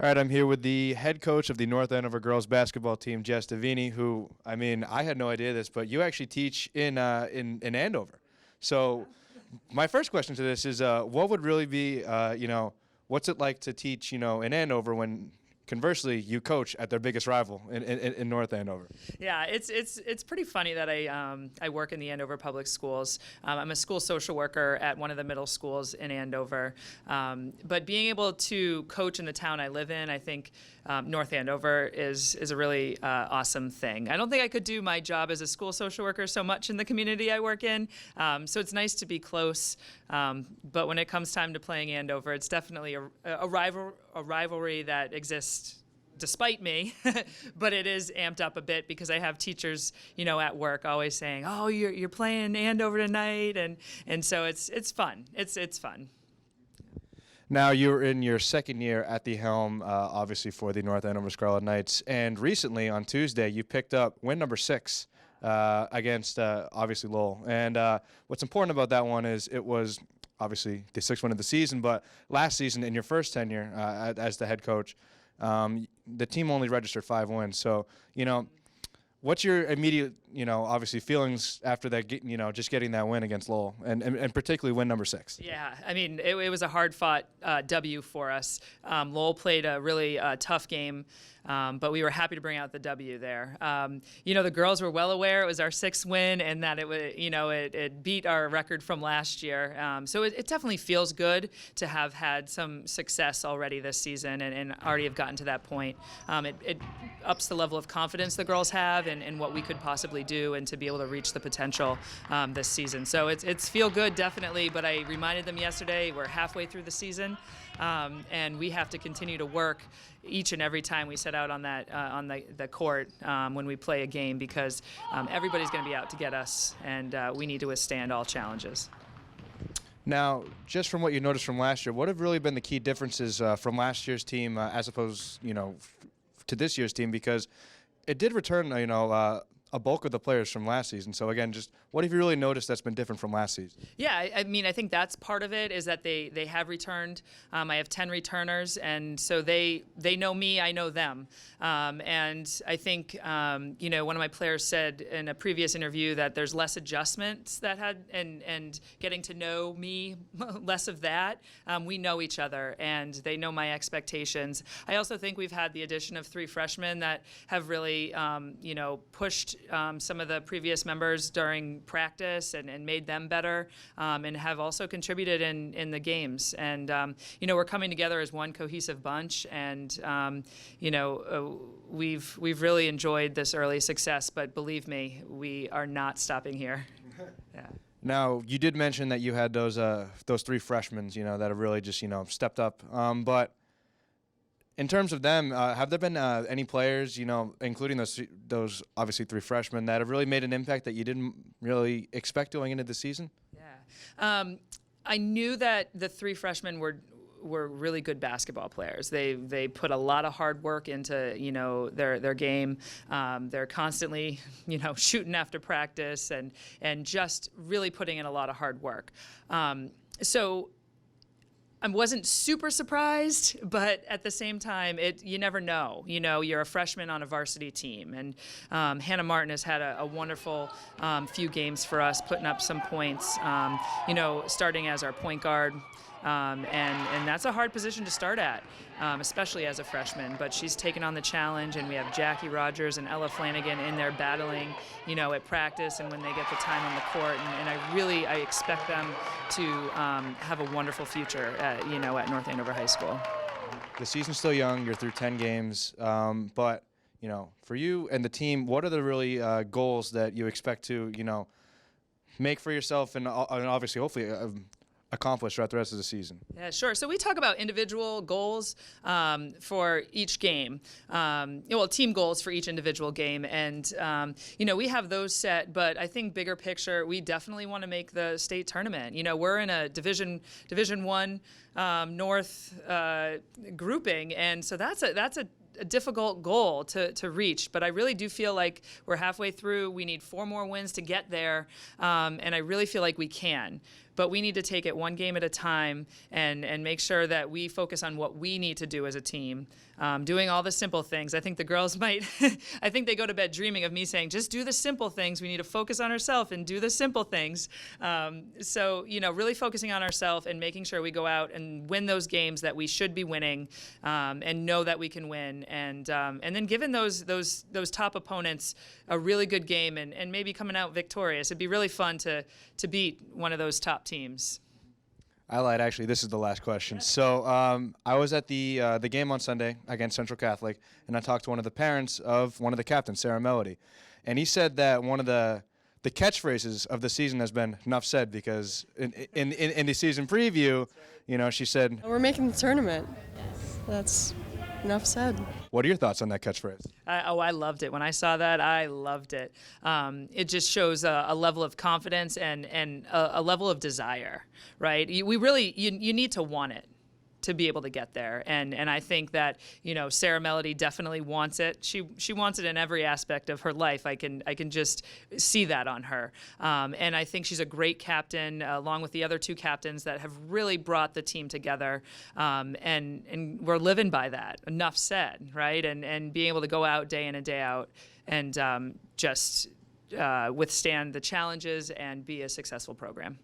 All right, I'm here with the head coach of the North Andover girls basketball team, Jess Deveny, who, I mean, I had no idea this, but you actually teach in Andover. So my first question to this is, what would really be, what's it like to teach, in Andover when conversely you coach at their biggest rival in North Andover? Yeah, it's pretty funny that I work in the Andover Public Schools. I'm a school social worker at one of the middle schools in Andover. But being able to coach in the town I live in, I think North Andover is a really awesome thing. I don't think I could do my job as a school social worker so much in the community I work in. So it's nice to be close. But when it comes time to playing Andover, it's definitely a rivalry that exists despite me, but it is amped up a bit because I have teachers, at work always saying, "Oh, you're playing Andover tonight," and so it's fun. It's fun. Now, you're in your second year at the helm, obviously, for the North Andover Scarlet Knights. And recently, on Tuesday, you picked up win number 6 against, obviously, Lowell. And what's important about that one is it was, obviously, the 6th win of the season. But last season, in your first tenure as the head coach, the team only registered 5 wins. So, what's your immediate, obviously feelings after that, just getting that win against Lowell and particularly win number 6? Yeah, I mean, it was a hard-fought W for us. Lowell played a really tough game, but we were happy to bring out the W there. The girls were well aware it was our 6th win and that it beat our record from last year. So it definitely feels good to have had some success already this season and already have gotten to that point. It ups the level of confidence the girls have and what we could possibly do and to be able to reach the potential this season. So it's feel good, definitely, but I reminded them yesterday we're halfway through the season. And we have to continue to work each and every time we set out on that on the court when we play a game because everybody's going to be out to get us, and we need to withstand all challenges. Now, just from what you noticed from last year, what have really been the key differences from last year's team as opposed, to this year's team? Because it did return, a bulk of the players from last season. So again, just what have you really noticed that's been different from last season? Yeah, I mean, I think that's part of it is that they have returned. I have 10 returners, and so they know me, I know them. And I think, one of my players said in a previous interview that there's less adjustments that had, and getting to know me, less of that. We know each other, and they know my expectations. I also think we've had the addition of 3 freshmen that have really, pushed some of the previous members during practice and made them better, and have also contributed in the games. And we're coming together as one cohesive bunch, and we've really enjoyed this early success. But believe me, we are not stopping here. Yeah. Now, you did mention that you had those 3 freshmen, that have really just stepped up, but in terms of them, have there been any players, including those obviously 3 freshmen, that have really made an impact that you didn't really expect going into the season? Yeah, I knew that the 3 freshmen were really good basketball players. They put a lot of hard work into their game. They're constantly shooting after practice and just really putting in a lot of hard work. So I wasn't super surprised, but at the same time, you never know. You're a freshman on a varsity team, and Hannah Martin has had a wonderful few games for us, putting up some points. Starting as our point guard, and that's a hard position to start at, especially as a freshman. But she's taken on the challenge, and we have Jackie Rogers and Ella Flanagan in there battling, at practice and when they get the time on the court. And I expect them to have a wonderful future at North Andover High School. The season's still young. You're through 10 games, but for you and the team, what are the really goals that you expect to make for yourself and obviously hopefully accomplish throughout the rest of the season? Yeah, sure. So we talk about individual goals for each game, team goals for each individual game, and we have those set. But I think bigger picture, we definitely want to make the state tournament. We're in a Division I North grouping, and so that's a difficult goal to reach, but I really do feel like we're halfway through. We need 4 more wins to get there, and I really feel like we can. but we need to take it one game at a time and make sure that we focus on what we need to do as a team, doing all the simple things. I think the girls might, I think they go to bed dreaming of me saying, just do the simple things. We need to focus on ourselves and do the simple things. So, really focusing on ourselves and making sure we go out and win those games that we should be winning, and know that we can win. And then giving those top opponents a really good game and maybe coming out victorious. It'd be really fun to beat one of those top teams. I lied. Actually, this is the last question. So I was at the game on Sunday against Central Catholic, and I talked to one of the parents of one of the captains, Sarah Melody, and he said that one of the catchphrases of the season has been "Enough said," because in the season preview, she said, We're making the tournament. That's enough said. What are your thoughts on that catchphrase? I loved it. When I saw that, I loved it. It just shows a level of confidence and a level of desire, right? You need to want it to be able to get there. And I think that, Sarah Melody definitely wants it. She wants it in every aspect of her life. I can just see that on her. And I think she's a great captain, along with the other two captains that have really brought the team together. And we're living by that. Enough said, right? And being able to go out day in and day out and just withstand the challenges and be a successful program.